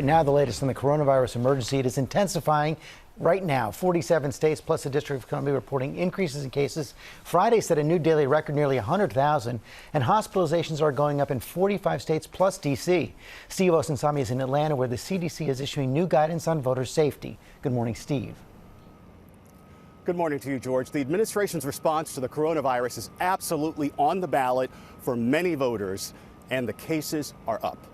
Now the latest on the coronavirus emergency. It is intensifying right now. 47 states plus the District of Columbia reporting increases in cases. Friday set a new daily record, nearly 100,000, and hospitalizations are going up in 45 states plus D.C. Steve Osunsami is in Atlanta, where the CDC is issuing new guidance on voter safety. Good morning, Steve. Good morning to you, George. The administration's response to the coronavirus is absolutely on the ballot for many voters, and the cases are up.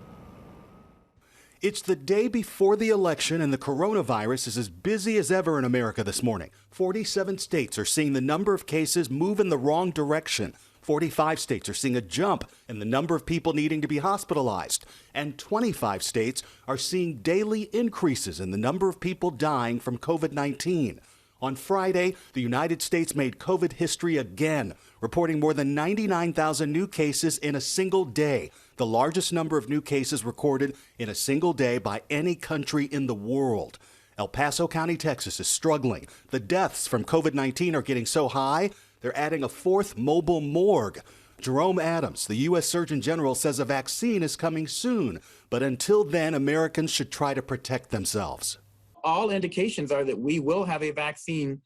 It's the day before the election, and the coronavirus is as busy as ever in America this morning. 47 states are seeing the number of cases move in the wrong direction. 45 states are seeing a jump in the number of people needing to be hospitalized. And 25 states are seeing daily increases in the number of people dying from COVID-19. On Friday, the United States made COVID history again, reporting more than 99,000 new cases in a single day, the largest number of new cases recorded in a single day by any country in the world. El Paso County, Texas is struggling. The deaths from COVID-19 are getting so high, they're adding a fourth mobile morgue. Jerome Adams, the U.S. Surgeon General, says a vaccine is coming soon, but until then, Americans should try to protect themselves. All indications are that we will have a vaccine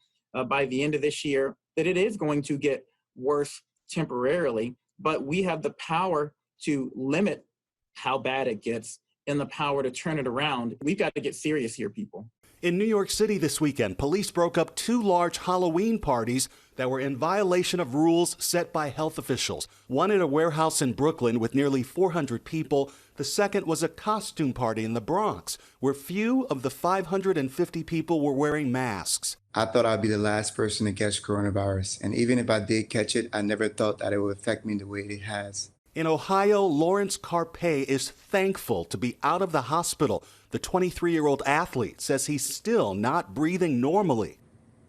by the end of this year, that it is going to get worse temporarily, but we have the power to limit how bad it gets and the power to turn it around. We've got to get serious here, people. In New York City this weekend, police broke up 2 large Halloween parties that were in violation of rules set by health officials. One at a warehouse in Brooklyn with nearly 400 people. The second was a costume party in the Bronx, where few of the 550 people were wearing masks. I thought I'd be the last person to catch coronavirus, and even if I did catch it, I never thought that it would affect me the way it has. In Ohio, Lawrence Carpe is thankful to be out of the hospital. The 23-year-old athlete says he's still not breathing normally.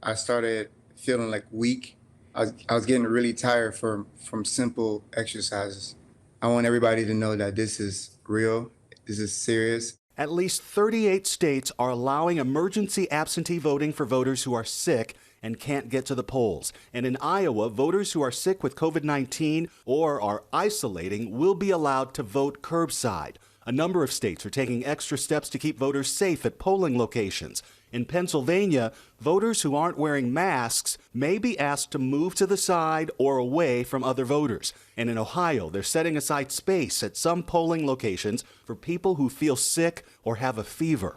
I started feeling like weak. I was getting really tired from simple exercises. I want everybody to know that this is real, this is serious. At least 38 states are allowing emergency absentee voting for voters who are sick and can't get to the polls. And in Iowa, voters who are sick with COVID-19 or are isolating will be allowed to vote curbside. A number of states are taking extra steps to keep voters safe at polling locations. In Pennsylvania, voters who aren't wearing masks may be asked to move to the side or away from other voters. And in Ohio, they're setting aside space at some polling locations for people who feel sick or have a fever.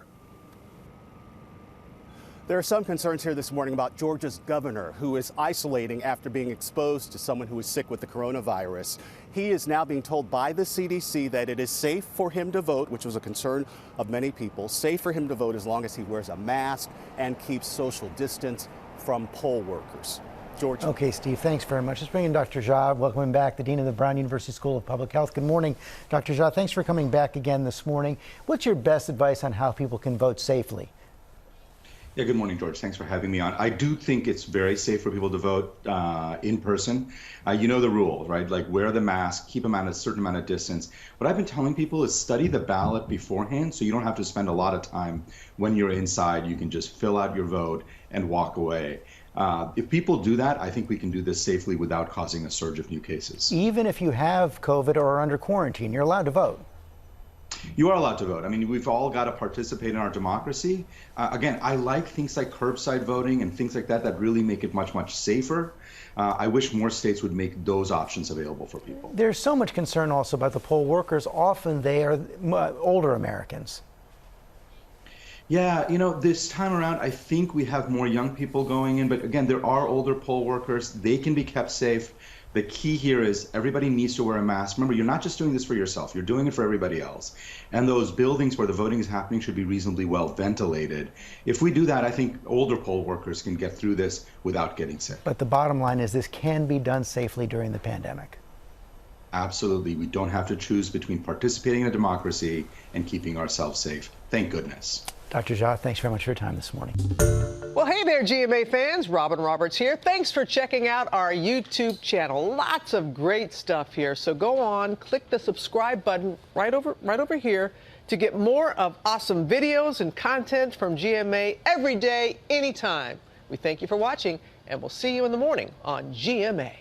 There are some concerns here this morning about Georgia's governor, who is isolating after being exposed to someone who is sick with the coronavirus. He is now being told by the CDC that it is safe for him to vote, which was a concern of many people, safe for him to vote as long as he wears a mask and keeps social distance from poll workers. George. Okay, Steve, thanks very much. Let's bring in Dr. Jha. Welcome back, the Dean of the Brown University School of Public Health. Good morning, Dr. Jha. Thanks for coming back again this morning. What's your best advice on how people can vote safely? Yeah, good morning, George. Thanks for having me on. I do think it's very safe for people to vote in person. You know the rule, right? Like wear the mask, keep them at a certain amount of distance. What I've been telling people is study the ballot beforehand so you don't have to spend a lot of time when you're inside. You can just fill out your vote and walk away. If people do that, I think we can do this safely without causing a surge of new cases. Even if you have COVID or are under quarantine, you're allowed to vote. You are allowed to vote. I mean, we've all got to participate in our democracy. Again, I like things like curbside voting and things like that that really make it much, much safer. I wish more states would make those options available for people. There's so much concern also about the poll workers. Often they are older Americans. Yeah, you know, this time around, I think we have more young people going in. But again, there are older poll workers. They can be kept safe. The key here is everybody needs to wear a mask. Remember, you're not just doing this for yourself, you're doing it for everybody else. And those buildings where the voting is happening should be reasonably well ventilated. If we do that, I think older poll workers can get through this without getting sick. But the bottom line is this can be done safely during the pandemic. Absolutely. We don't have to choose between participating in a democracy and keeping ourselves safe. Thank goodness. Dr. Jha, thanks very much for your time this morning. Well, hey there, GMA fans. Robin Roberts here. Thanks for checking out our YouTube channel. Lots of great stuff here. So go on, click the subscribe button right over here to get more of awesome videos and content from GMA every day, anytime. We thank you for watching, and we'll see you in the morning on GMA.